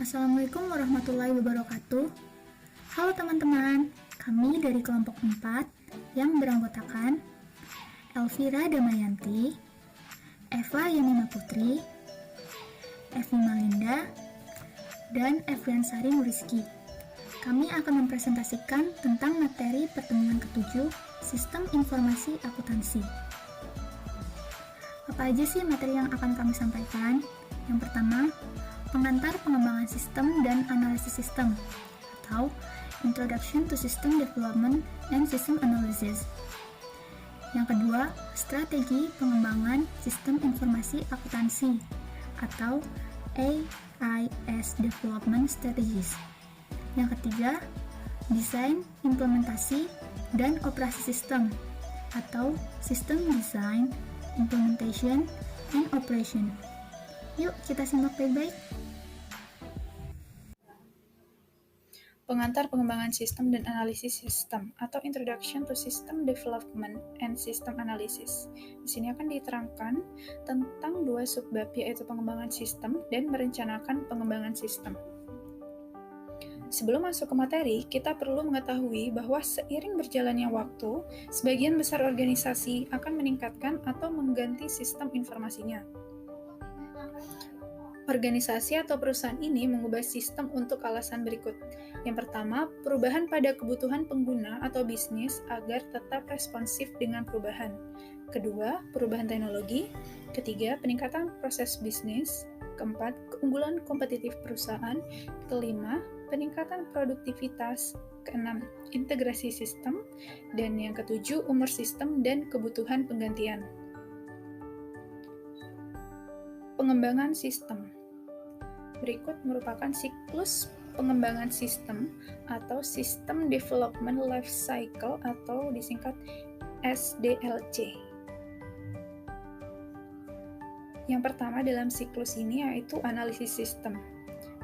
Assalamualaikum warahmatullahi wabarakatuh. Halo teman-teman, kami dari kelompok 4 yang beranggotakan Elvira Damayanti, Eva Yamina Putri, Evi Malinda, dan Evriansari Nuriski. Kami akan mempresentasikan tentang materi pertemuan ke-7 Sistem Informasi Akuntansi. Apa aja sih materi yang akan kami sampaikan? Yang pertama, pengantar pengembangan sistem dan analisis sistem, atau Introduction to System Development and System Analysis. Yang kedua, strategi pengembangan sistem informasi akuntansi, atau AIS Development Strategies. Yang ketiga, desain, implementasi, dan operasi sistem, atau System Design, Implementation, and Operation. Yuk, kita simak baik-baik. Pengantar pengembangan sistem dan analisis sistem, atau Introduction to System Development and System Analysis. Di sini akan diterangkan tentang dua subbab, yaitu pengembangan sistem dan merencanakan pengembangan sistem. Sebelum masuk ke materi, kita perlu mengetahui bahwa seiring berjalannya waktu, sebagian besar organisasi akan meningkatkan atau mengganti sistem informasinya. Organisasi atau perusahaan ini mengubah sistem untuk alasan berikut. Yang pertama, perubahan pada kebutuhan pengguna atau bisnis agar tetap responsif dengan perubahan. Kedua, perubahan teknologi. Ketiga, peningkatan proses bisnis. Keempat, keunggulan kompetitif perusahaan. Kelima, peningkatan produktivitas. Keenam, integrasi sistem. Dan yang ketujuh, umur sistem dan kebutuhan penggantian. Pengembangan sistem. Berikut merupakan siklus pengembangan sistem atau System Development Life Cycle atau disingkat SDLC. Yang pertama dalam siklus ini yaitu analisis sistem.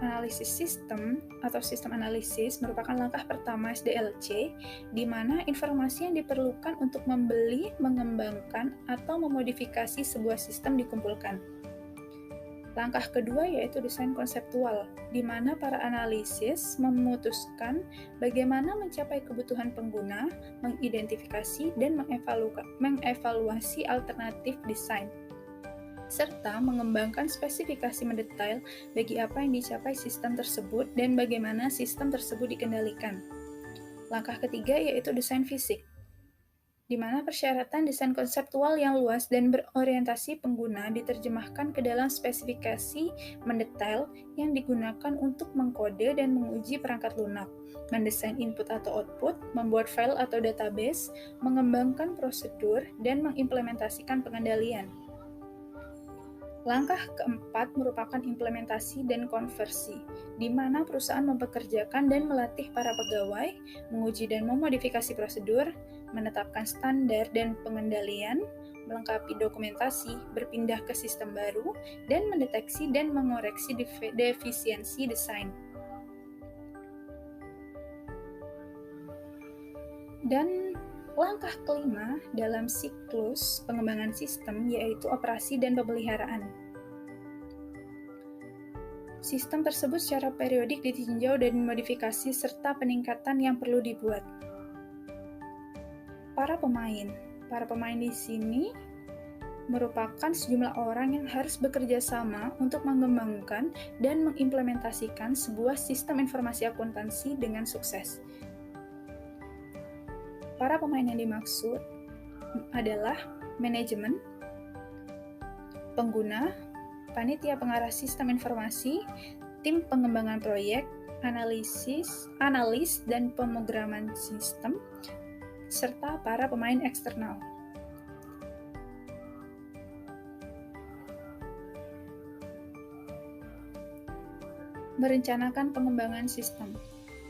Analisis sistem atau sistem analisis merupakan langkah pertama SDLC, di mana informasi yang diperlukan untuk membeli, mengembangkan, atau memodifikasi sebuah sistem dikumpulkan. Langkah kedua yaitu desain konseptual, di mana para analisis memutuskan bagaimana mencapai kebutuhan pengguna, mengidentifikasi dan mengevaluasi alternatif desain, serta mengembangkan spesifikasi mendetail bagi apa yang dicapai sistem tersebut dan bagaimana sistem tersebut dikendalikan. Langkah ketiga yaitu desain fisik, di mana persyaratan desain konseptual yang luas dan berorientasi pengguna diterjemahkan ke dalam spesifikasi mendetail yang digunakan untuk mengkode dan menguji perangkat lunak, mendesain input atau output, membuat file atau database, mengembangkan prosedur, dan mengimplementasikan pengendalian. Langkah keempat merupakan implementasi dan konversi, di mana perusahaan mempekerjakan dan melatih para pegawai, menguji dan memodifikasi prosedur, menetapkan standar dan pengendalian, melengkapi dokumentasi, berpindah ke sistem baru, dan mendeteksi dan mengoreksi defisiensi desain. Dan langkah kelima dalam siklus pengembangan sistem yaitu operasi dan pemeliharaan. Sistem tersebut secara periodik ditinjau dan dimodifikasi serta peningkatan yang perlu dibuat. Para pemain di sini merupakan sejumlah orang yang harus bekerja sama untuk mengembangkan dan mengimplementasikan sebuah sistem informasi akuntansi dengan sukses. Para pemain yang dimaksud adalah manajemen, pengguna, panitia pengarah sistem informasi, tim pengembangan proyek, analis dan pemrograman sistem, serta para pemain eksternal. Merencanakan pengembangan sistem.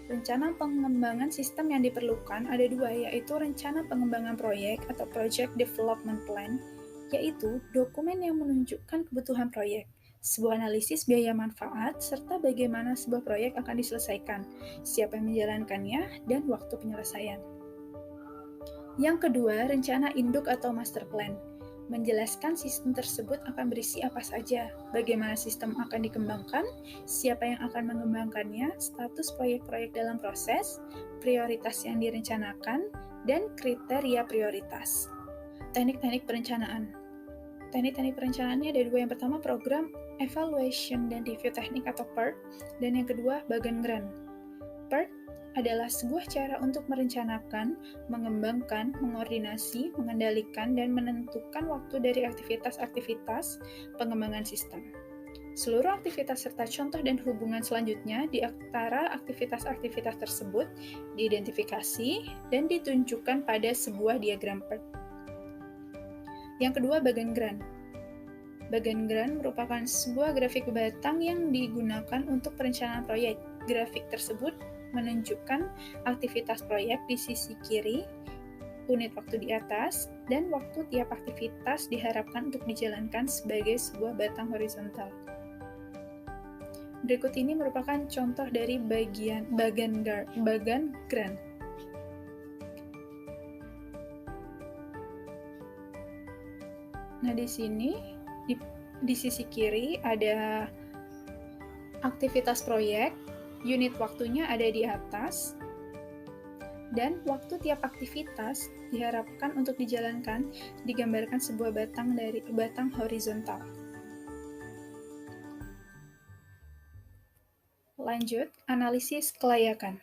Rencana pengembangan sistem yang diperlukan ada dua, yaitu rencana pengembangan proyek atau Project Development Plan, yaitu dokumen yang menunjukkan kebutuhan proyek, sebuah analisis biaya manfaat, serta bagaimana sebuah proyek akan diselesaikan, siapa yang menjalankannya, dan waktu penyelesaian. Yang kedua, rencana induk atau master plan. menjelaskan sistem tersebut akan berisi apa saja, bagaimana sistem akan dikembangkan, siapa yang akan mengembangkannya, status proyek-proyek dalam proses, prioritas yang direncanakan, dan kriteria prioritas. Teknik-teknik perencanaan. Teknik-teknik perencanaannya ada dua. Yang pertama, program Evaluation dan Review Teknik atau PERT, dan yang kedua, Bagan-Gran. PERT adalah sebuah cara untuk merencanakan, mengembangkan, mengordinasi, mengendalikan, dan menentukan waktu dari aktivitas-aktivitas pengembangan sistem. Seluruh aktivitas serta contoh dan hubungan selanjutnya di antara aktivitas-aktivitas tersebut diidentifikasi dan ditunjukkan pada sebuah diagram PERT. Yang kedua, Bagan-Gran. Bagan-Gran merupakan sebuah grafik batang yang digunakan untuk perencanaan proyek. Grafik tersebut menunjukkan aktivitas proyek di sisi kiri, unit waktu di atas, dan waktu tiap aktivitas diharapkan untuk dijalankan sebagai sebuah batang horizontal. Berikut ini merupakan contoh dari Bagan-Gran. Nah, di sini di sisi kiri ada aktivitas proyek, unit waktunya ada di atas, dan waktu tiap aktivitas diharapkan untuk dijalankan digambarkan sebuah batang horizontal. Lanjut, analisis kelayakan.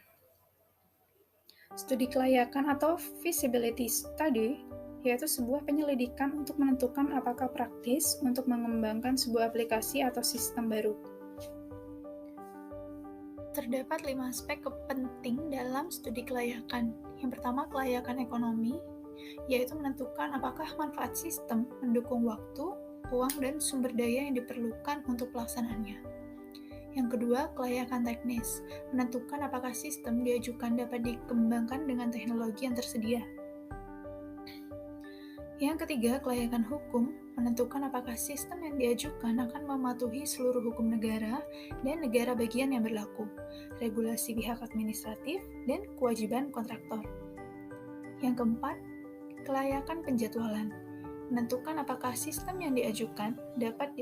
Studi kelayakan atau feasibility study yaitu sebuah penyelidikan untuk menentukan apakah praktis untuk mengembangkan sebuah aplikasi atau sistem baru. Terdapat 5 aspek penting dalam studi kelayakan. Yang pertama, kelayakan ekonomi, yaitu menentukan apakah manfaat sistem mendukung waktu, uang, dan sumber daya yang diperlukan untuk pelaksanaannya. Yang kedua, kelayakan teknis, menentukan apakah sistem diajukan dapat dikembangkan dengan teknologi yang tersedia. Yang ketiga, kelayakan hukum, menentukan apakah sistem yang diajukan akan mematuhi seluruh hukum negara dan negara bagian yang berlaku, regulasi pihak administratif, dan kewajiban kontraktor. Yang keempat, kelayakan penjadwalan, menentukan apakah sistem yang diajukan dapat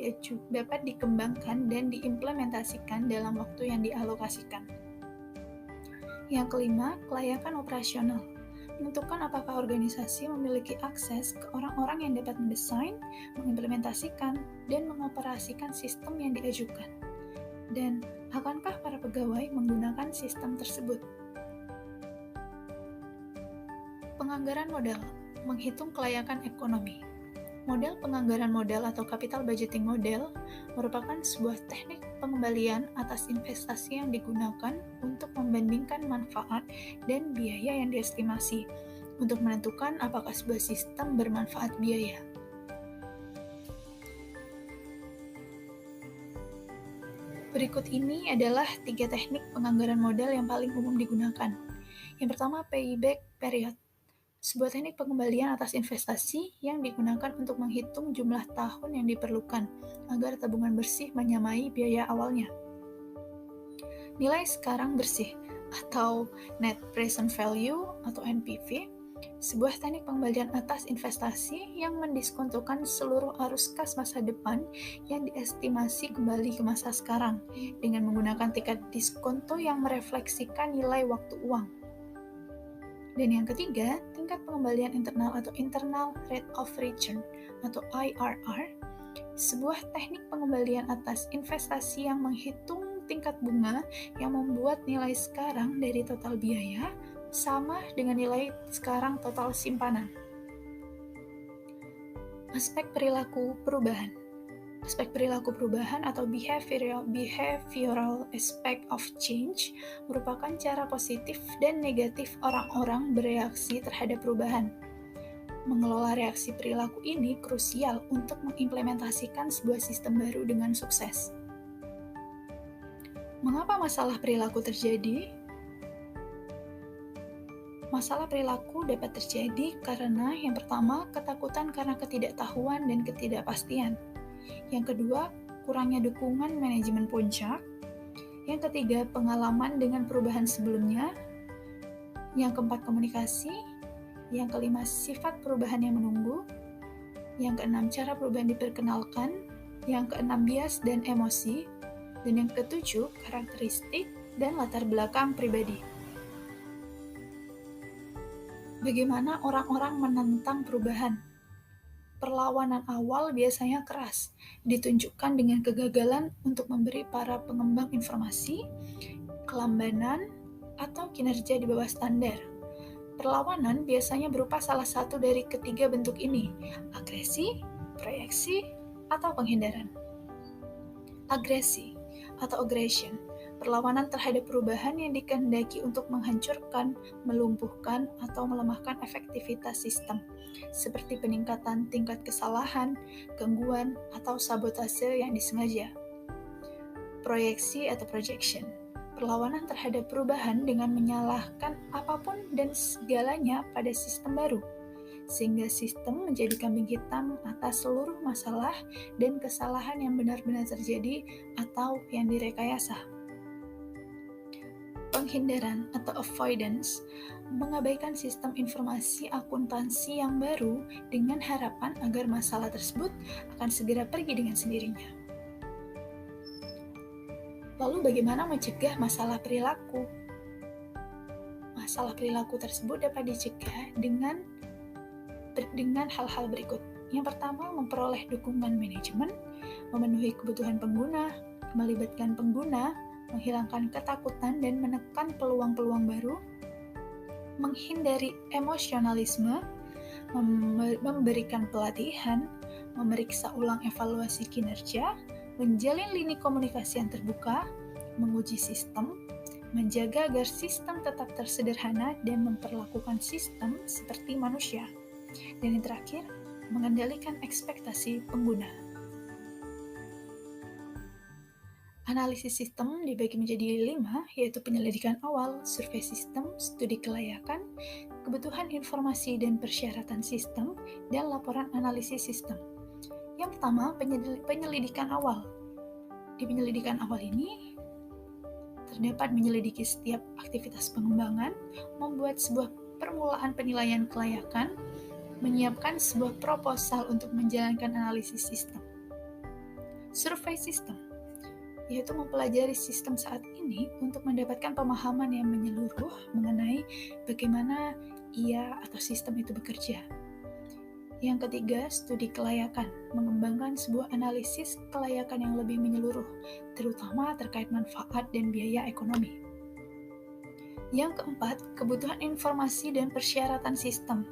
dikembangkan dan diimplementasikan dalam waktu yang dialokasikan. Yang kelima, kelayakan operasional, menentukan apakah organisasi memiliki akses ke orang-orang yang dapat mendesain, mengimplementasikan, dan mengoperasikan sistem yang diajukan, dan akankah para pegawai menggunakan sistem tersebut. Penganggaran modal, menghitung kelayakan ekonomi. Model penganggaran modal atau capital budgeting model merupakan sebuah teknik pengembalian atas investasi yang digunakan untuk membandingkan manfaat dan biaya yang diestimasi untuk menentukan apakah sebuah sistem bermanfaat biaya. Berikut ini adalah 3 teknik penganggaran modal yang paling umum digunakan. Yang pertama, payback period. Sebuah teknik pengembalian atas investasi yang digunakan untuk menghitung jumlah tahun yang diperlukan agar tabungan bersih menyamai biaya awalnya. Nilai sekarang bersih atau Net Present Value atau NPV, sebuah teknik pengembalian atas investasi yang mendiskontokan seluruh arus kas masa depan yang diestimasi kembali ke masa sekarang dengan menggunakan tingkat diskonto yang merefleksikan nilai waktu uang. Dan yang ketiga, tingkat pengembalian internal atau Internal Rate of Return atau IRR, sebuah teknik pengembalian atas investasi yang menghitung tingkat bunga yang membuat nilai sekarang dari total biaya sama dengan nilai sekarang total simpanan. Aspek perilaku perubahan. Aspek perilaku perubahan atau behavioral aspect of change merupakan cara positif dan negatif orang-orang bereaksi terhadap perubahan. Mengelola reaksi perilaku ini krusial untuk mengimplementasikan sebuah sistem baru dengan sukses. Mengapa masalah perilaku terjadi? Masalah perilaku dapat terjadi karena yang pertama, ketakutan karena ketidaktahuan dan ketidakpastian. Yang kedua, kurangnya dukungan manajemen puncak. Yang ketiga, pengalaman dengan perubahan sebelumnya. Yang keempat, komunikasi. Yang kelima, sifat perubahan yang menunggu. Yang keenam, cara perubahan diperkenalkan. Yang keenam, bias dan emosi. Dan yang ketujuh, karakteristik dan latar belakang pribadi. Bagaimana orang-orang menentang perubahan? Perlawanan awal biasanya keras, ditunjukkan dengan kegagalan untuk memberi para pengembang informasi, kelambanan, atau kinerja di bawah standar. Perlawanan biasanya berupa salah satu dari ketiga bentuk ini, agresi, proyeksi, atau penghindaran. Agresi atau aggression, perlawanan terhadap perubahan yang dikehendaki untuk menghancurkan, melumpuhkan, atau melemahkan efektivitas sistem, seperti peningkatan tingkat kesalahan, gangguan, atau sabotase yang disengaja. Proyeksi atau projection, perlawanan terhadap perubahan dengan menyalahkan apapun dan segalanya pada sistem baru, sehingga sistem menjadi kambing hitam atas seluruh masalah dan kesalahan yang benar-benar terjadi atau yang direkayasa. Penghindaran atau avoidance, mengabaikan sistem informasi akuntansi yang baru dengan harapan agar masalah tersebut akan segera pergi dengan sendirinya. Lalu bagaimana mencegah masalah perilaku? Masalah perilaku tersebut dapat dicegah dengan hal-hal berikut. Yang pertama, memperoleh dukungan manajemen, memenuhi kebutuhan pengguna, melibatkan pengguna, menghilangkan ketakutan dan menekan peluang-peluang baru, menghindari emosionalisme, memberikan pelatihan, memeriksa ulang evaluasi kinerja, menjalin lini komunikasi yang terbuka, menguji sistem, menjaga agar sistem tetap tersederhana dan memperlakukan sistem seperti manusia. Dan yang terakhir, mengendalikan ekspektasi pengguna. Analisis sistem dibagi menjadi 5, yaitu penyelidikan awal, survei sistem, studi kelayakan, kebutuhan informasi dan persyaratan sistem, dan laporan analisis sistem. Yang pertama, penyelidikan awal. Di penyelidikan awal ini, terdapat menyelidiki setiap aktivitas pengembangan, membuat sebuah permulaan penilaian kelayakan, menyiapkan sebuah proposal untuk menjalankan analisis sistem. Survei sistem, yaitu mempelajari sistem saat ini untuk mendapatkan pemahaman yang menyeluruh mengenai bagaimana ia atau sistem itu bekerja. Yang ketiga, studi kelayakan, mengembangkan sebuah analisis kelayakan yang lebih menyeluruh, terutama terkait manfaat dan biaya ekonomi. Yang keempat, kebutuhan informasi dan persyaratan sistem,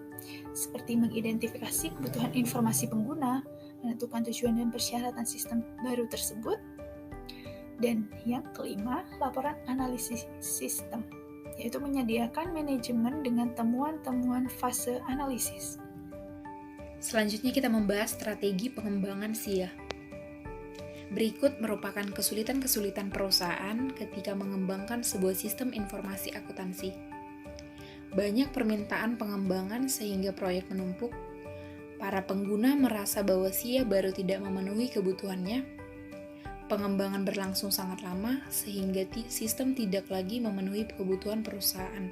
seperti mengidentifikasi kebutuhan informasi pengguna, menentukan tujuan dan persyaratan sistem baru tersebut. Dan yang kelima, laporan analisis sistem, yaitu menyediakan manajemen dengan temuan-temuan fase analisis. Selanjutnya kita membahas strategi pengembangan SIA. Berikut merupakan kesulitan-kesulitan perusahaan ketika mengembangkan sebuah sistem informasi akuntansi. Banyak permintaan pengembangan sehingga proyek menumpuk. Para pengguna merasa bahwa SIA baru tidak memenuhi kebutuhannya. Pengembangan berlangsung sangat lama sehingga sistem tidak lagi memenuhi kebutuhan perusahaan.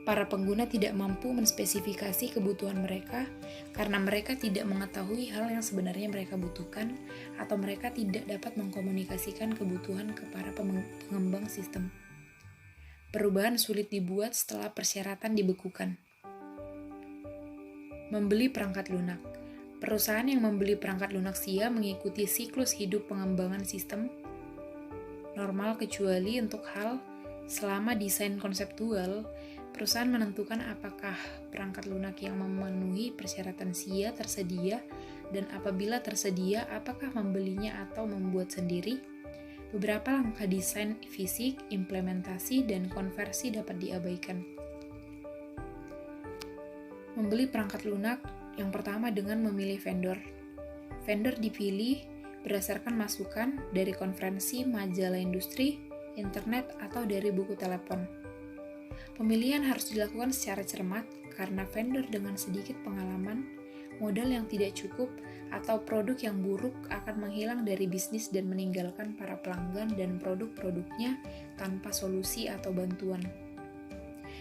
Para pengguna tidak mampu menspesifikasi kebutuhan mereka karena mereka tidak mengetahui hal yang sebenarnya mereka butuhkan atau mereka tidak dapat mengkomunikasikan kebutuhan ke para pengembang sistem. Perubahan sulit dibuat setelah persyaratan dibekukan. Membeli perangkat lunak. Perusahaan yang membeli perangkat lunak SIA mengikuti siklus hidup pengembangan sistem normal kecuali untuk hal selama desain konseptual, perusahaan menentukan apakah perangkat lunak yang memenuhi persyaratan SIA tersedia dan apabila tersedia apakah membelinya atau membuat sendiri. Beberapa langkah desain fisik, implementasi, dan konversi dapat diabaikan. Membeli perangkat lunak yang pertama dengan memilih vendor. Vendor dipilih berdasarkan masukan dari konferensi, majalah industri, internet, atau dari buku telepon. Pemilihan harus dilakukan secara cermat karena vendor dengan sedikit pengalaman, modal yang tidak cukup, atau produk yang buruk akan menghilang dari bisnis dan meninggalkan para pelanggan dan produk-produknya tanpa solusi atau bantuan.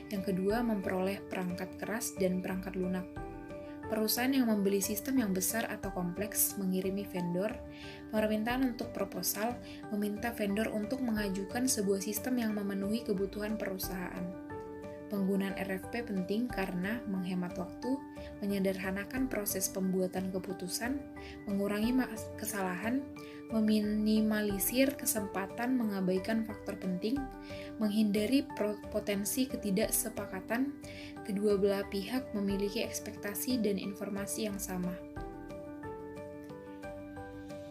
Yang kedua, memperoleh perangkat keras dan perangkat lunak. Perusahaan yang membeli sistem yang besar atau kompleks menghirimi vendor, permintaan untuk proposal, meminta vendor untuk mengajukan sebuah sistem yang memenuhi kebutuhan perusahaan. Penggunaan RFP penting karena menghemat waktu, menyederhanakan proses pembuatan keputusan, mengurangi kesalahan, meminimalisir kesempatan mengabaikan faktor penting, menghindari potensi ketidaksepakatan, kedua belah pihak memiliki ekspektasi dan informasi yang sama.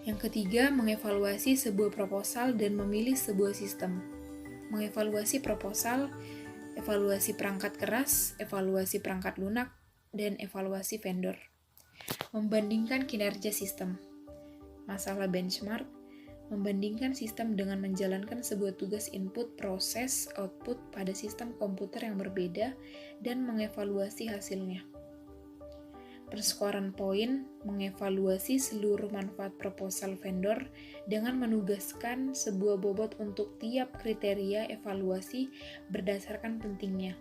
Yang ketiga, mengevaluasi sebuah proposal dan memilih sebuah sistem. Mengevaluasi proposal, evaluasi perangkat keras, evaluasi perangkat lunak, dan evaluasi vendor. Membandingkan kinerja sistem. Masalah benchmark, membandingkan sistem dengan menjalankan sebuah tugas input, proses, output pada sistem komputer yang berbeda, dan mengevaluasi hasilnya. Perskoran poin, mengevaluasi seluruh manfaat proposal vendor dengan menugaskan sebuah bobot untuk tiap kriteria evaluasi berdasarkan pentingnya.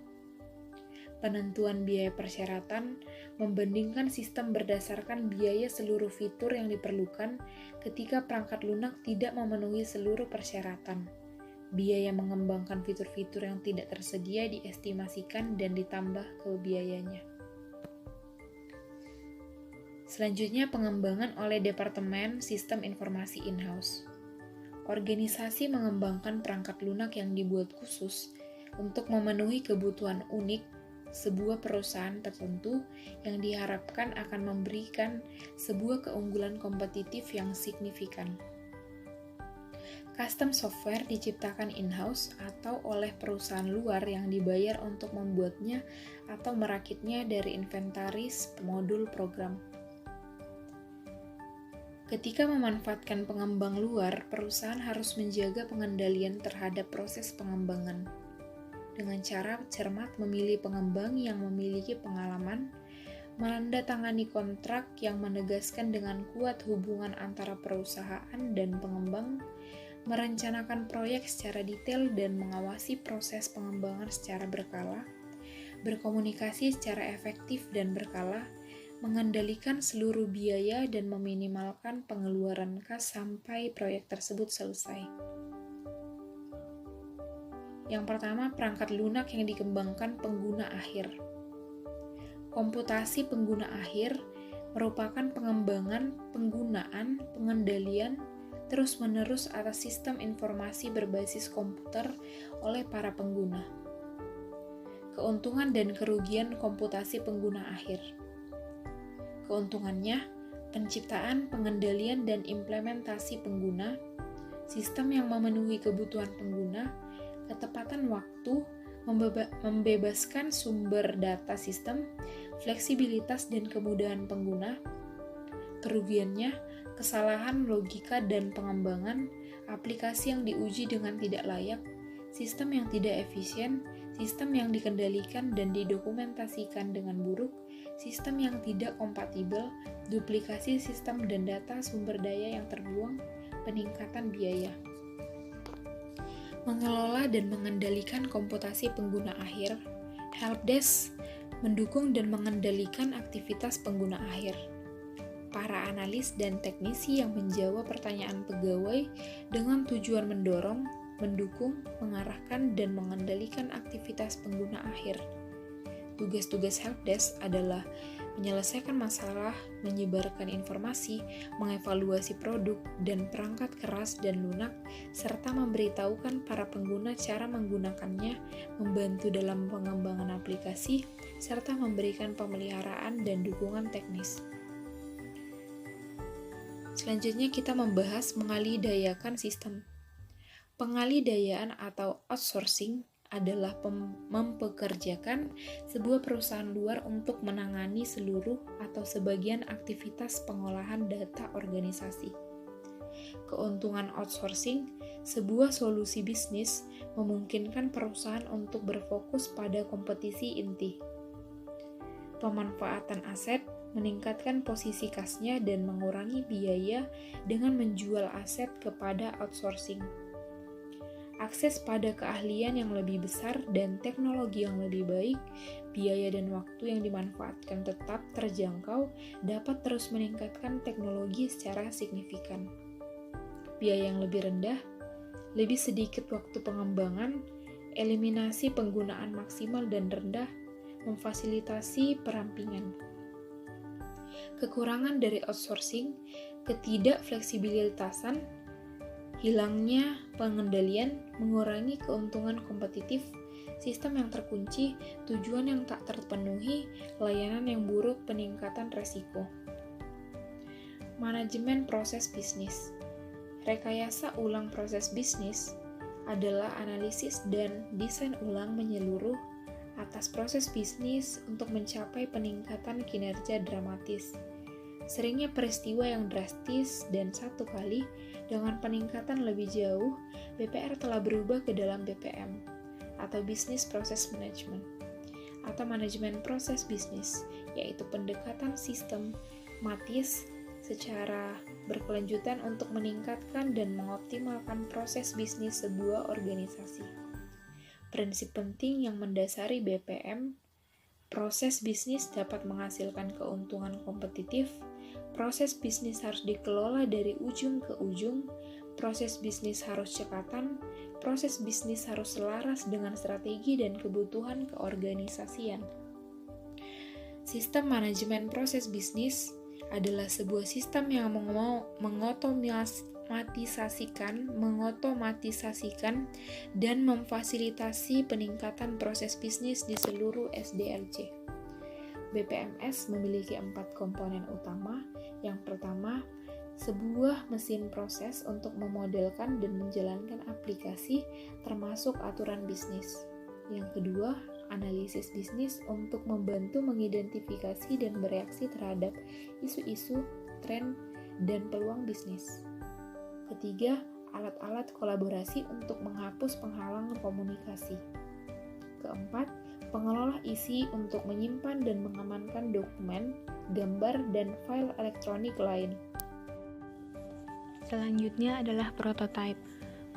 Penentuan biaya persyaratan, membandingkan sistem berdasarkan biaya seluruh fitur yang diperlukan ketika perangkat lunak tidak memenuhi seluruh persyaratan. Biaya mengembangkan fitur-fitur yang tidak tersedia diestimasikan dan ditambah ke biayanya. Selanjutnya, pengembangan oleh Departemen Sistem Informasi In-house. Organisasi mengembangkan perangkat lunak yang dibuat khusus untuk memenuhi kebutuhan unik sebuah perusahaan tertentu yang diharapkan akan memberikan sebuah keunggulan kompetitif yang signifikan. Custom software diciptakan in-house atau oleh perusahaan luar yang dibayar untuk membuatnya atau merakitnya dari inventaris modul program. Ketika memanfaatkan pengembang luar, perusahaan harus menjaga pengendalian terhadap proses pengembangan dengan cara cermat memilih pengembang yang memiliki pengalaman, menandatangani kontrak yang menegaskan dengan kuat hubungan antara perusahaan dan pengembang, merencanakan proyek secara detail dan mengawasi proses pengembangan secara berkala, berkomunikasi secara efektif dan berkala, mengendalikan seluruh biaya dan meminimalkan pengeluaran kas sampai proyek tersebut selesai. Yang pertama, perangkat lunak yang dikembangkan pengguna akhir. Komputasi pengguna akhir merupakan pengembangan, penggunaan, pengendalian, terus-menerus atas sistem informasi berbasis komputer oleh para pengguna. Keuntungan dan kerugian komputasi pengguna akhir. Keuntungannya, penciptaan, pengendalian, dan implementasi pengguna, sistem yang memenuhi kebutuhan pengguna, ketepatan waktu, membebaskan sumber data sistem, fleksibilitas dan kemudahan pengguna. Kerugiannya, kesalahan logika dan pengembangan, aplikasi yang diuji dengan tidak layak, sistem yang tidak efisien, sistem yang dikendalikan dan didokumentasikan dengan buruk, sistem yang tidak kompatibel, duplikasi sistem dan data sumber daya yang terbuang, peningkatan biaya. Mengelola dan mengendalikan komputasi pengguna akhir, helpdesk mendukung dan mengendalikan aktivitas pengguna akhir. Para analis dan teknisi yang menjawab pertanyaan pegawai dengan tujuan mendorong, mendukung, mengarahkan, dan mengendalikan aktivitas pengguna akhir. Tugas-tugas helpdesk adalah menyelesaikan masalah, menyebarkan informasi, mengevaluasi produk dan perangkat keras dan lunak, serta memberitahukan para pengguna cara menggunakannya, membantu dalam pengembangan aplikasi, serta memberikan pemeliharaan dan dukungan teknis. Selanjutnya kita membahas mengalihdayakan sistem. Pengalidayaan atau outsourcing adalah mempekerjakan sebuah perusahaan luar untuk menangani seluruh atau sebagian aktivitas pengolahan data organisasi. Keuntungan outsourcing, sebuah solusi bisnis, memungkinkan perusahaan untuk berfokus pada kompetisi inti. Pemanfaatan aset, meningkatkan posisi kasnya dan mengurangi biaya dengan menjual aset kepada outsourcing. akses pada keahlian yang lebih besar dan teknologi yang lebih baik, biaya dan waktu yang dimanfaatkan tetap terjangkau dapat terus meningkatkan teknologi secara signifikan. Biaya yang lebih rendah, lebih sedikit waktu pengembangan, eliminasi penggunaan maksimal dan rendah, memfasilitasi perampingan. Kekurangan dari outsourcing, ketidakfleksibilitasan, hilangnya pengendalian, mengurangi keuntungan kompetitif, sistem yang terkunci, tujuan yang tak terpenuhi, layanan yang buruk, peningkatan resiko. Manajemen proses bisnis. Rekayasa ulang proses bisnis adalah analisis dan desain ulang menyeluruh atas proses bisnis untuk mencapai peningkatan kinerja dramatis. Seringnya peristiwa yang drastis dan satu kali dengan peningkatan lebih jauh, BPR telah berubah ke dalam BPM atau Business Process Management atau manajemen proses bisnis, yaitu pendekatan sistematis secara berkelanjutan untuk meningkatkan dan mengoptimalkan proses bisnis sebuah organisasi. Prinsip penting yang mendasari BPM, proses bisnis dapat menghasilkan keuntungan kompetitif, proses bisnis harus dikelola dari ujung ke ujung, proses bisnis harus cekatan, proses bisnis harus selaras dengan strategi dan kebutuhan keorganisasian. Sistem manajemen proses bisnis adalah sebuah sistem yang mengotomatisasikan dan memfasilitasi peningkatan proses bisnis di seluruh SDLC. BPMS memiliki 4 komponen utama. Yang pertama, sebuah mesin proses untuk memodelkan dan menjalankan aplikasi termasuk aturan bisnis. Yang kedua, analisis bisnis untuk membantu mengidentifikasi dan bereaksi terhadap isu-isu, tren, dan peluang bisnis. Ketiga, alat-alat kolaborasi untuk menghapus penghalang komunikasi. Keempat, pengelola isi untuk menyimpan dan mengamankan dokumen, gambar, dan file elektronik lain. Selanjutnya adalah prototype.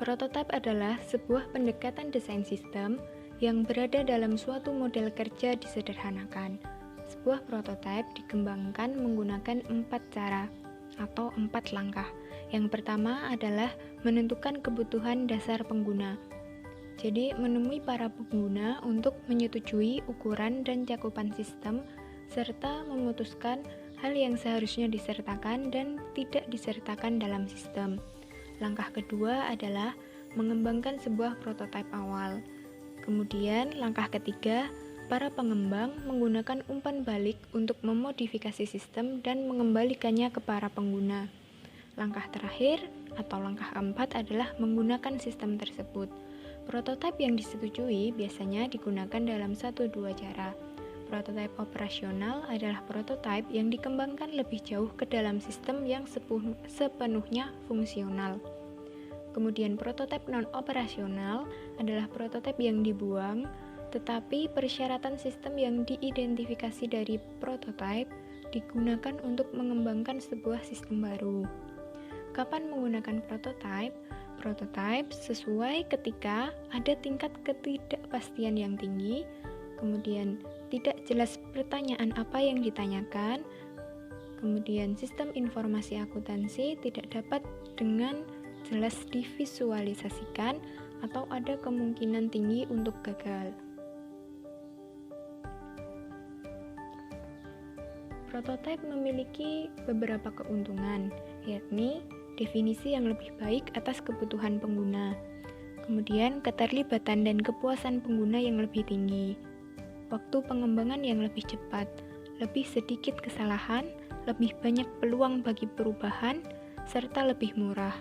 Prototype adalah sebuah pendekatan desain sistem yang berada dalam suatu model kerja disederhanakan. Sebuah prototype dikembangkan menggunakan 4 cara atau 4 langkah. Yang pertama adalah menentukan kebutuhan dasar pengguna. Jadi, menemui para pengguna untuk menyetujui ukuran dan cakupan sistem, serta memutuskan hal yang seharusnya disertakan dan tidak disertakan dalam sistem. Langkah kedua adalah mengembangkan sebuah prototipe awal. Kemudian, langkah ketiga, para pengembang menggunakan umpan balik untuk memodifikasi sistem dan mengembalikannya ke para pengguna. Langkah terakhir atau langkah keempat adalah menggunakan sistem tersebut. Prototipe yang disetujui biasanya digunakan dalam 1-2 cara. Prototipe operasional adalah prototipe yang dikembangkan lebih jauh ke dalam sistem yang sepenuhnya fungsional. Kemudian prototipe non-operasional adalah prototipe yang dibuang, tetapi persyaratan sistem yang diidentifikasi dari prototipe digunakan untuk mengembangkan sebuah sistem baru. Kapan menggunakan prototipe? Prototipe sesuai ketika ada tingkat ketidakpastian yang tinggi, kemudian tidak jelas pertanyaan apa yang ditanyakan, kemudian sistem informasi akuntansi tidak dapat dengan jelas divisualisasikan atau ada kemungkinan tinggi untuk gagal. Prototipe memiliki beberapa keuntungan, yakni definisi yang lebih baik atas kebutuhan pengguna, kemudian keterlibatan dan kepuasan pengguna yang lebih tinggi, waktu pengembangan yang lebih cepat, lebih sedikit kesalahan, lebih banyak peluang bagi perubahan, serta lebih murah.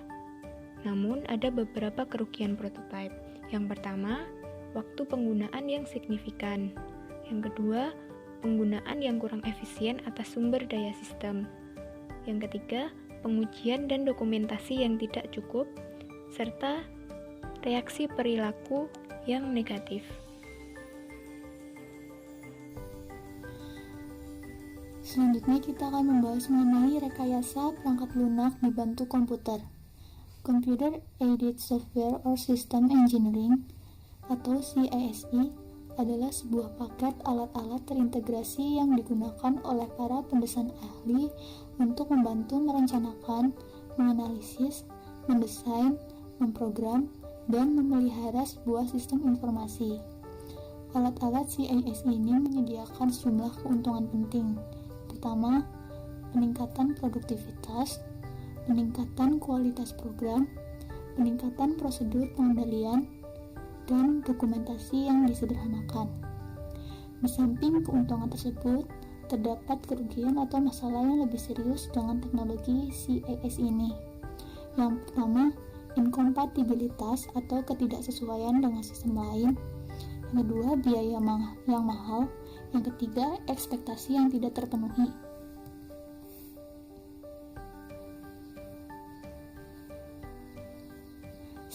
Namun, ada beberapa kerugian prototipe. Yang pertama, waktu penggunaan yang signifikan. Yang kedua, penggunaan yang kurang efisien atas sumber daya sistem. Yang ketiga, pengujian dan dokumentasi yang tidak cukup, serta reaksi perilaku yang negatif. Selanjutnya kita akan membahas mengenai rekayasa perangkat lunak dibantu komputer. Computer Aided Software or System Engineering atau CASE adalah sebuah paket alat-alat terintegrasi yang digunakan oleh para pendesain ahli untuk membantu merencanakan, menganalisis, mendesain, memprogram, dan memelihara sebuah sistem informasi. Alat-alat CASE ini menyediakan sejumlah keuntungan penting. Pertama, peningkatan produktivitas, peningkatan kualitas program, peningkatan prosedur pengendalian, dan dokumentasi yang disederhanakan. Di samping keuntungan tersebut, terdapat kerugian atau masalah yang lebih serius dengan teknologi CAS ini. Yang pertama, inkompatibilitas atau ketidaksesuaian dengan sistem lain. Yang kedua, biaya yang mahal. Yang ketiga, ekspektasi yang tidak terpenuhi.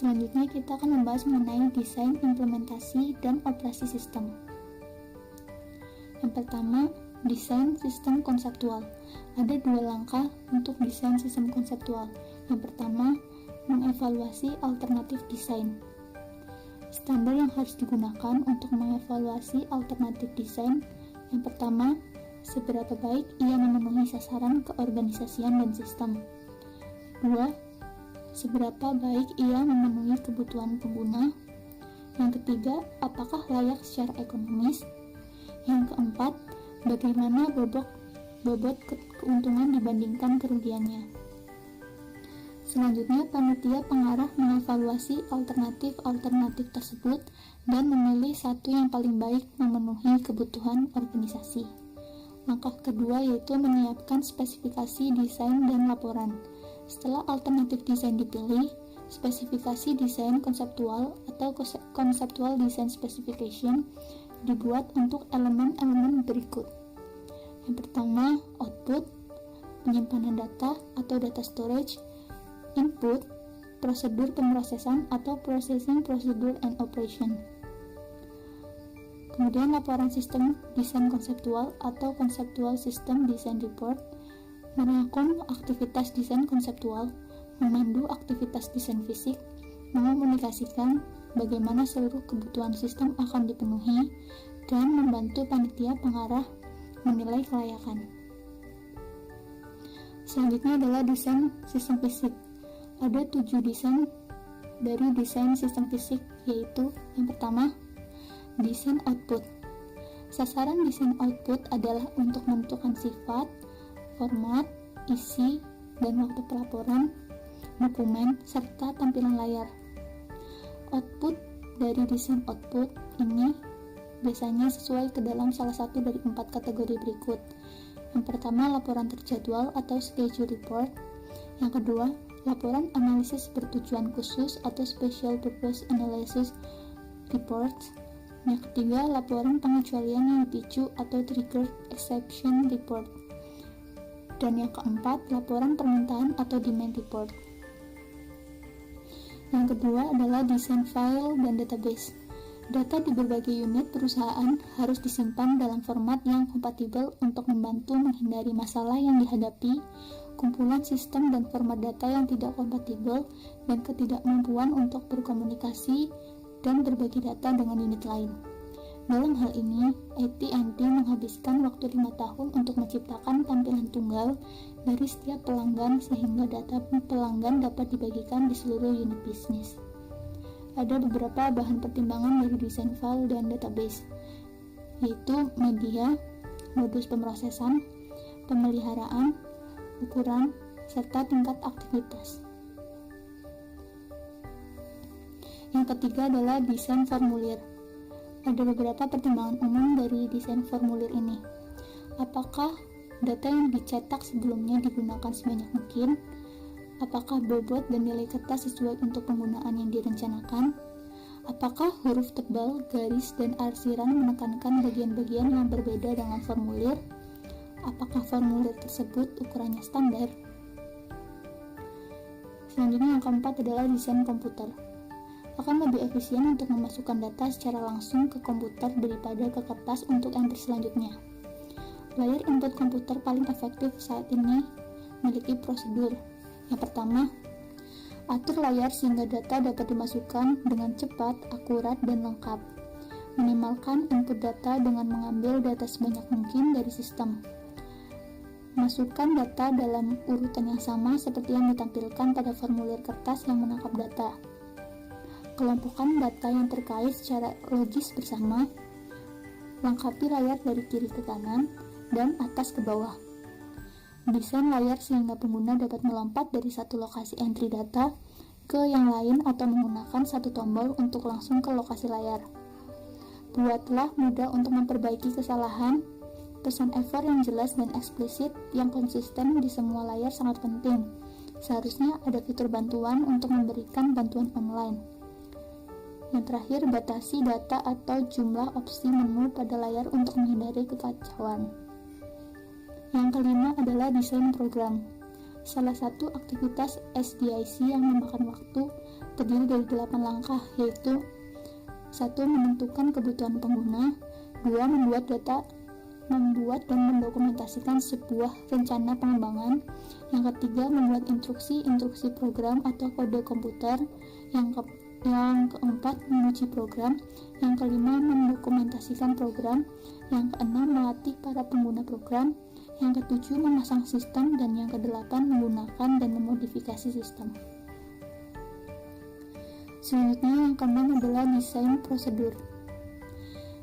Selanjutnya kita akan membahas mengenai desain, implementasi, dan operasi sistem. Yang pertama, desain sistem konseptual. Ada dua langkah untuk desain sistem konseptual. Yang pertama, mengevaluasi alternatif desain. Standar yang harus digunakan untuk mengevaluasi alternatif desain. Yang pertama, seberapa baik ia memenuhi sasaran keorganisasian dan sistem. 2. Seberapa baik ia memenuhi kebutuhan pengguna. Yang ketiga, apakah layak secara ekonomis. Yang keempat, bagaimana bobot keuntungan dibandingkan kerugiannya. Selanjutnya, panitia pengarah mengevaluasi alternatif-alternatif tersebut dan memilih satu yang paling baik memenuhi kebutuhan organisasi. Langkah kedua yaitu menyiapkan spesifikasi desain dan laporan. Setelah alternatif desain dipilih, spesifikasi desain konseptual atau conceptual design specification dibuat untuk elemen-elemen berikut. Yang pertama, output, penyimpanan data atau data storage, input, prosedur pemrosesan atau processing procedure and operation. Kemudian laporan sistem desain konseptual atau conceptual system design report, merangkum aktivitas desain konseptual, memandu aktivitas desain fisik, mengomunikasikan bagaimana seluruh kebutuhan sistem akan dipenuhi, dan membantu panitia pengarah menilai kelayakan. Selanjutnya adalah desain sistem fisik. Ada 7 desain dari desain sistem fisik, yaitu yang pertama, desain output. Sasaran desain output adalah untuk menentukan sifat, format, isi, dan waktu pelaporan, dokumen, serta tampilan layar. Output dari desain output ini biasanya sesuai ke dalam salah satu dari 4 kategori berikut. Yang pertama, laporan terjadwal atau schedule report. Yang kedua, laporan analisis bertujuan khusus atau special purpose analysis reports. Yang ketiga, laporan pengecualian yang dipicu atau triggered exception report. Dan yang keempat, laporan permintaan atau demand report. Yang kedua adalah desain file dan database. Data di berbagai unit perusahaan harus disimpan dalam format yang kompatibel untuk membantu menghindari masalah yang dihadapi, kumpulan sistem dan format data yang tidak kompatibel, dan ketidakmampuan untuk berkomunikasi dan berbagi data dengan unit lain. Dalam hal ini, AT&T menghabiskan waktu 5 tahun untuk menciptakan tampilan tunggal dari setiap pelanggan sehingga data pelanggan dapat dibagikan di seluruh unit bisnis. Ada beberapa bahan pertimbangan dari desain file dan database, yaitu media, modus pemrosesan, pemeliharaan, ukuran, serta tingkat aktivitas. Yang ketiga adalah desain formulir. Ada beberapa pertimbangan umum dari desain formulir ini. Apakah data yang dicetak sebelumnya digunakan sebanyak mungkin? Apakah bobot dan nilai kertas sesuai untuk penggunaan yang direncanakan? Apakah huruf tebal, garis, dan arsiran menekankan bagian-bagian yang berbeda dengan formulir? Apakah formulir tersebut ukurannya standar? Selanjutnya yang keempat adalah desain komputer. Akan lebih efisien untuk memasukkan data secara langsung ke komputer daripada ke kertas untuk enter selanjutnya. Layar input komputer paling efektif saat ini memiliki prosedur. Yang pertama, Atur layar sehingga data dapat dimasukkan dengan cepat, akurat, dan lengkap. Minimalkan input data dengan mengambil data sebanyak mungkin dari sistem. Masukkan data dalam urutan yang sama seperti yang ditampilkan pada formulir kertas yang menangkap data. Kelompokkan data yang terkait secara logis bersama. Lengkapi layar dari kiri ke kanan dan atas ke bawah. Desain layar sehingga pengguna dapat melompat dari satu lokasi entry data ke yang lain atau menggunakan satu tombol untuk langsung ke lokasi layar. Buatlah mudah untuk memperbaiki kesalahan. Pesan effort yang jelas dan eksplisit yang konsisten di semua layar sangat penting. Seharusnya ada fitur bantuan untuk memberikan bantuan online. Yang terakhir, batasi data atau jumlah opsi menu pada layar untuk menghindari kekacauan. Yang kelima adalah desain program. Salah satu aktivitas SDIC yang memakan waktu terdiri dari 8 langkah, yaitu 1. Menentukan kebutuhan pengguna. 2. Membuat dan mendokumentasikan sebuah rencana pengembangan. Yang ketiga, membuat instruksi program atau kode komputer. Yang keempat, menguji program. Yang kelima, mendokumentasikan program. Yang keenam, melatih para pengguna program. Yang ketujuh, memasang sistem. Dan yang kedelapan, menggunakan dan memodifikasi sistem. Selanjutnya, yang keenam adalah desain prosedur.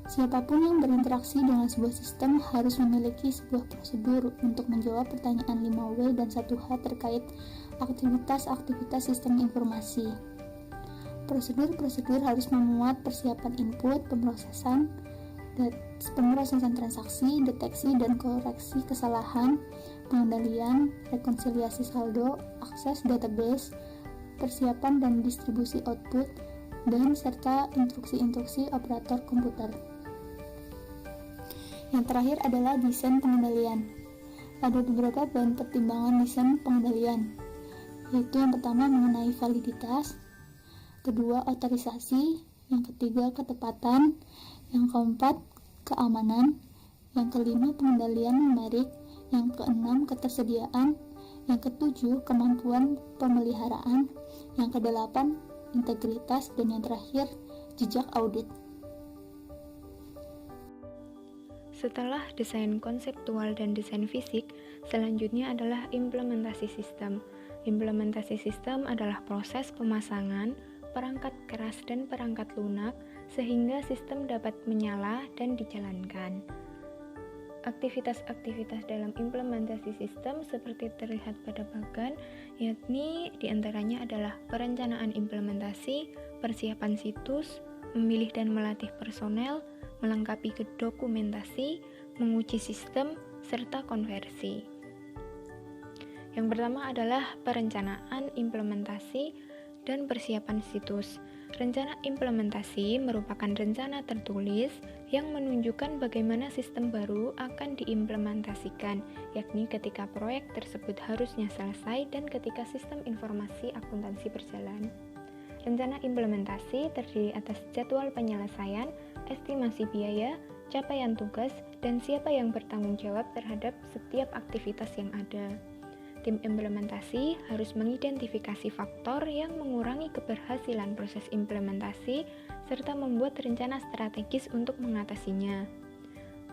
Siapapun yang berinteraksi dengan sebuah sistem harus memiliki sebuah prosedur untuk menjawab pertanyaan 5W dan 1H terkait aktivitas-aktivitas sistem informasi. Prosedur harus memuat persiapan input, pemrosesan transaksi, deteksi dan koreksi kesalahan, pengendalian, rekonsiliasi saldo, akses database, persiapan dan distribusi output, dan serta instruksi-instruksi operator komputer. Yang terakhir adalah desain pengendalian. Ada beberapa bahan pertimbangan desain pengendalian, yaitu yang pertama mengenai validitas, kedua otorisasi, yang ketiga ketepatan, yang keempat keamanan, yang kelima pengendalian numerik, yang keenam ketersediaan, yang ketujuh kemampuan pemeliharaan, yang kedelapan integritas, dan yang terakhir jejak audit. Setelah desain konseptual dan desain fisik, selanjutnya adalah implementasi sistem. Implementasi sistem adalah proses pemasangan perangkat keras dan perangkat lunak sehingga sistem dapat menyala dan dijalankan. Aktivitas-aktivitas dalam implementasi sistem seperti terlihat pada bagan, yakni diantaranya adalah perencanaan implementasi, persiapan situs, memilih dan melatih personel, melengkapi dokumentasi, menguji sistem, serta konversi. Yang pertama adalah perencanaan implementasi dan persiapan situs. Rencana implementasi merupakan rencana tertulis yang menunjukkan bagaimana sistem baru akan diimplementasikan, yakni ketika proyek tersebut harusnya selesai dan ketika sistem informasi akuntansi berjalan. Rencana implementasi terdiri atas jadwal penyelesaian, estimasi biaya, capaian tugas, dan siapa yang bertanggung jawab terhadap setiap aktivitas yang ada. Tim implementasi harus mengidentifikasi faktor yang mengurangi keberhasilan proses implementasi serta membuat rencana strategis untuk mengatasinya.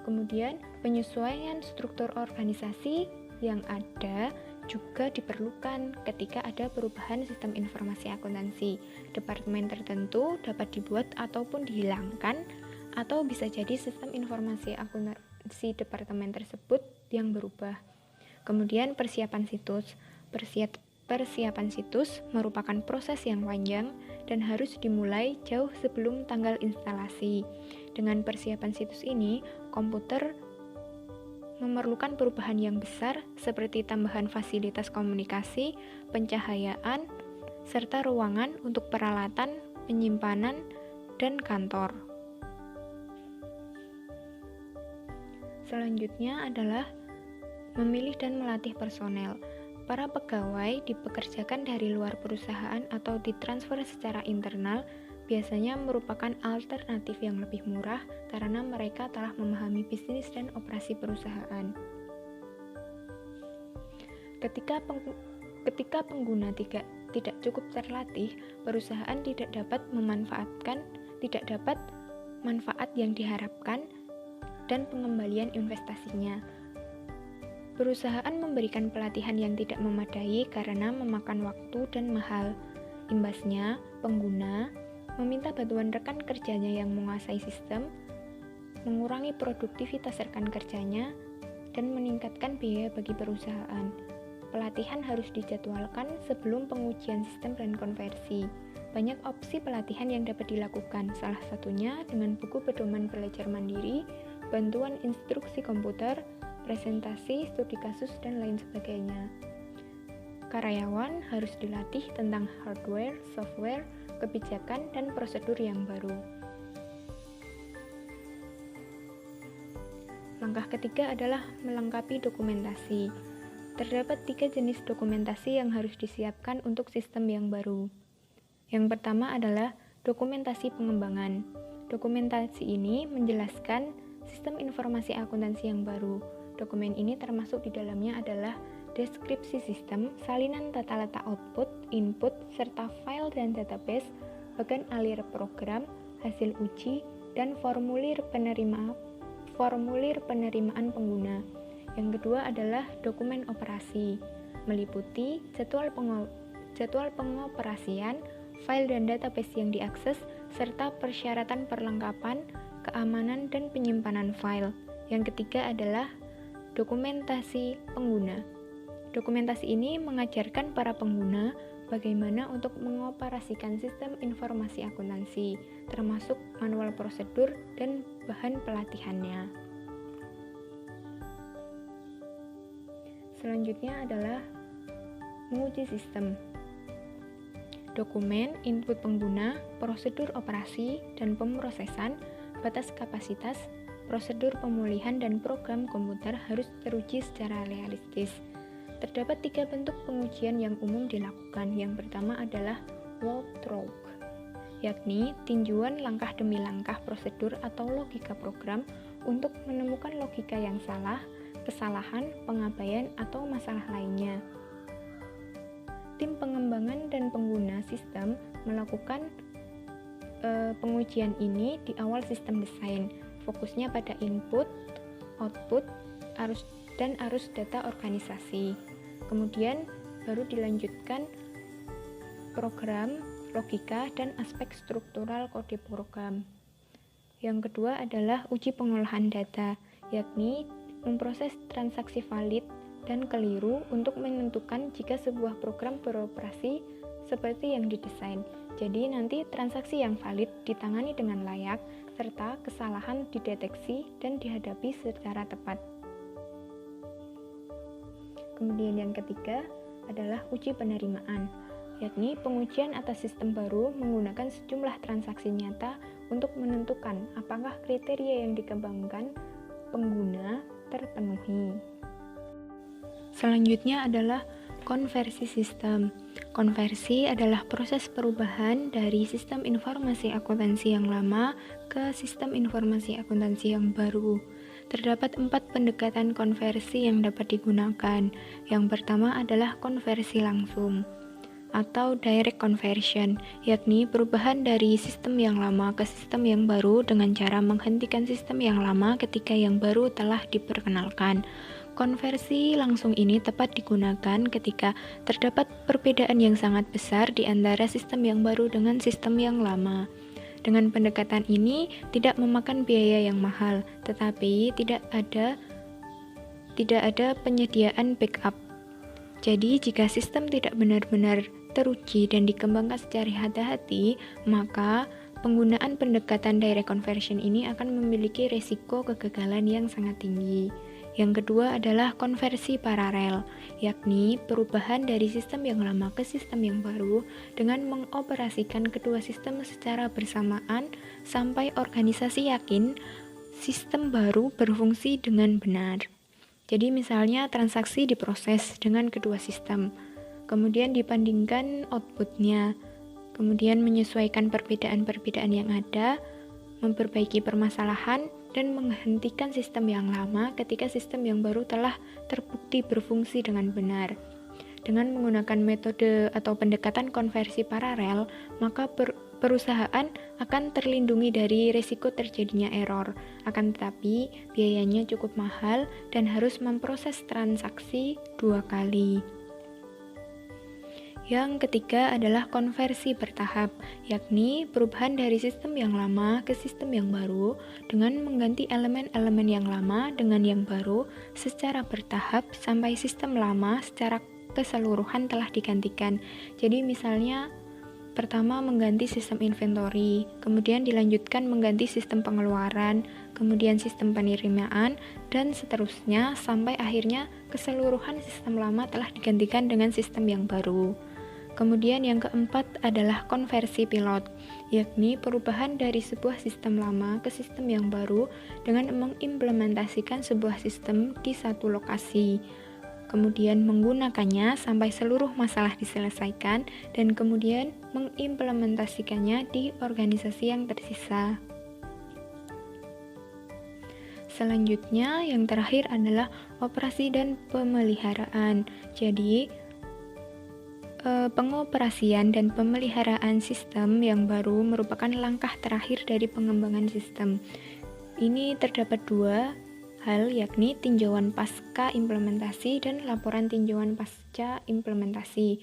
Kemudian, penyesuaian struktur organisasi yang ada juga diperlukan ketika ada perubahan sistem informasi akuntansi. Departemen tertentu dapat dibuat ataupun dihilangkan, atau bisa jadi sistem informasi akuntansi departemen tersebut yang berubah. Kemudian persiapan situs. Persiapan situs merupakan proses yang panjang dan harus dimulai jauh sebelum tanggal instalasi. Dengan persiapan situs ini, komputer memerlukan perubahan yang besar seperti tambahan fasilitas komunikasi, pencahayaan, serta ruangan untuk peralatan, penyimpanan, dan kantor. Selanjutnya adalah memilih dan melatih personel. Para pegawai dipekerjakan dari luar perusahaan atau ditransfer secara internal, biasanya merupakan alternatif yang lebih murah karena mereka telah memahami bisnis dan operasi perusahaan. Ketika pengguna tidak cukup terlatih, perusahaan tidak dapat manfaat yang diharapkan dan pengembalian investasinya. Perusahaan memberikan pelatihan yang tidak memadai karena memakan waktu dan mahal. Imbasnya, pengguna meminta bantuan rekan kerjanya yang menguasai sistem, mengurangi produktivitas rekan kerjanya, dan meningkatkan biaya bagi perusahaan. Pelatihan harus dijadwalkan sebelum pengujian sistem dan konversi. Banyak opsi pelatihan yang dapat dilakukan, salah satunya dengan buku pedoman belajar mandiri, bantuan instruksi komputer, presentasi, studi kasus, dan lain sebagainya. Karyawan harus dilatih tentang hardware, software, kebijakan, dan prosedur yang baru. Langkah ketiga adalah melengkapi dokumentasi. Terdapat 3 jenis dokumentasi yang harus disiapkan untuk sistem yang baru. Yang pertama adalah dokumentasi pengembangan. Dokumentasi ini menjelaskan sistem informasi akuntansi yang baru. Dokumen ini termasuk di dalamnya adalah deskripsi sistem, salinan tata letak output, input, serta file dan database, bagan alir program, hasil uji, dan formulir penerimaan pengguna. Yang kedua adalah dokumen operasi, meliputi jadwal pengoperasian, file dan database yang diakses, serta persyaratan perlengkapan, keamanan, dan penyimpanan file. Yang ketiga adalah dokumentasi pengguna. Dokumentasi ini mengajarkan para pengguna bagaimana untuk mengoperasikan sistem informasi akuntansi, termasuk manual prosedur dan bahan pelatihannya. Selanjutnya adalah menguji sistem. Dokumen, input pengguna, prosedur operasi dan pemrosesan, batas kapasitas, prosedur pemulihan dan program komputer harus teruji secara realistis. Terdapat 3 bentuk pengujian yang umum dilakukan. Yang pertama adalah walkthrough, yakni tinjauan langkah demi langkah prosedur atau logika program untuk menemukan logika yang salah, kesalahan, pengabaian, atau masalah lainnya. Tim pengembangan dan pengguna sistem melakukan pengujian ini di awal sistem desain. Fokusnya pada input, output, arus data organisasi. Kemudian baru dilanjutkan program, logika, dan aspek struktural kode program. Yang kedua adalah uji pengolahan data, yakni memproses transaksi valid dan keliru untuk menentukan jika sebuah program beroperasi seperti yang didesain. Jadi nanti transaksi yang valid ditangani dengan layak, serta kesalahan dideteksi dan dihadapi secara tepat. Kemudian yang ketiga adalah uji penerimaan, yakni pengujian atas sistem baru menggunakan sejumlah transaksi nyata untuk menentukan apakah kriteria yang dikembangkan pengguna terpenuhi. Selanjutnya adalah konversi sistem. Konversi adalah proses perubahan dari sistem informasi akuntansi yang lama ke sistem informasi akuntansi yang baru. Terdapat 4 pendekatan konversi yang dapat digunakan. Yang pertama adalah konversi langsung atau direct conversion, yakni perubahan dari sistem yang lama ke sistem yang baru dengan cara menghentikan sistem yang lama ketika yang baru telah diperkenalkan. Konversi langsung ini tepat digunakan ketika terdapat perbedaan yang sangat besar di antara sistem yang baru dengan sistem yang lama. Dengan pendekatan ini tidak memakan biaya yang mahal, tetapi tidak ada penyediaan backup. Jadi jika sistem tidak benar-benar teruji dan dikembangkan secara hati-hati, maka penggunaan pendekatan direct conversion ini akan memiliki risiko kegagalan yang sangat tinggi. Yang kedua adalah konversi paralel, yakni perubahan dari sistem yang lama ke sistem yang baru dengan mengoperasikan kedua sistem secara bersamaan sampai organisasi yakin sistem baru berfungsi dengan benar. Jadi misalnya transaksi diproses dengan kedua sistem, kemudian dibandingkan outputnya, kemudian menyesuaikan perbedaan-perbedaan yang ada, memperbaiki permasalahan, dan menghentikan sistem yang lama ketika sistem yang baru telah terbukti berfungsi dengan benar. Dengan menggunakan metode atau pendekatan konversi paralel, maka perusahaan akan terlindungi dari risiko terjadinya error. Akan tetapi, biayanya cukup mahal dan harus memproses transaksi 2 kali. Yang ketiga adalah konversi bertahap, yakni perubahan dari sistem yang lama ke sistem yang baru dengan mengganti elemen-elemen yang lama dengan yang baru secara bertahap sampai sistem lama secara keseluruhan telah digantikan. Jadi misalnya pertama mengganti sistem inventory, kemudian dilanjutkan mengganti sistem pengeluaran, kemudian sistem penerimaan, dan seterusnya sampai akhirnya keseluruhan sistem lama telah digantikan dengan sistem yang baru. Kemudian yang keempat adalah konversi pilot, yakni perubahan dari sebuah sistem lama ke sistem yang baru dengan mengimplementasikan sebuah sistem di satu lokasi. Kemudian menggunakannya sampai seluruh masalah diselesaikan dan kemudian mengimplementasikannya di organisasi yang tersisa. Selanjutnya, yang terakhir adalah operasi dan pemeliharaan. Jadi, pengoperasian dan pemeliharaan sistem yang baru merupakan langkah terakhir dari pengembangan sistem. Ini terdapat 2 hal, yakni tinjauan pasca implementasi dan laporan tinjauan pasca implementasi.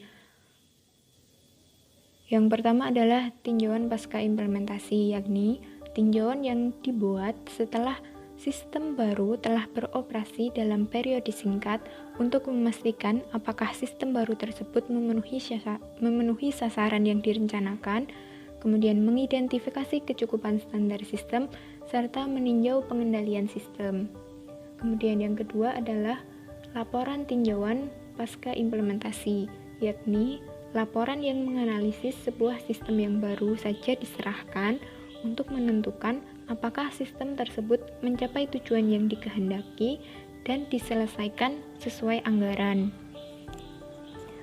Yang pertama adalah tinjauan pasca implementasi, yakni tinjauan yang dibuat setelah sistem baru telah beroperasi dalam periode singkat untuk memastikan apakah sistem baru tersebut memenuhi sasaran yang direncanakan, kemudian mengidentifikasi kecukupan standar sistem, serta meninjau pengendalian sistem. Kemudian yang kedua adalah laporan tinjauan pasca implementasi, yakni laporan yang menganalisis sebuah sistem yang baru saja diserahkan untuk menentukan apakah sistem tersebut mencapai tujuan yang dikehendaki dan diselesaikan sesuai anggaran.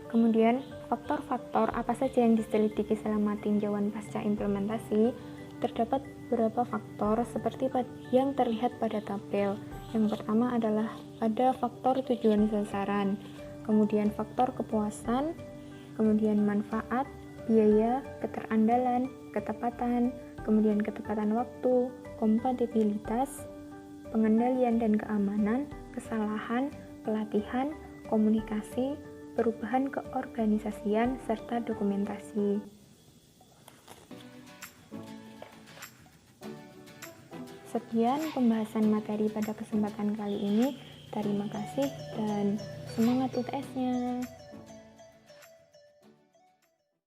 Kemudian, faktor-faktor apa saja yang diselidiki selama tinjauan pasca implementasi? Terdapat beberapa faktor seperti yang terlihat pada tabel. Yang pertama adalah ada faktor tujuan sasaran, kemudian faktor kepuasan, kemudian manfaat, biaya, keterandalan, ketepatan, kemudian ketepatan waktu, kompatibilitas, pengendalian dan keamanan, kesalahan, pelatihan, komunikasi, perubahan keorganisasian, serta dokumentasi. Sekian pembahasan materi pada kesempatan kali ini. Terima kasih dan semangat UTS-nya.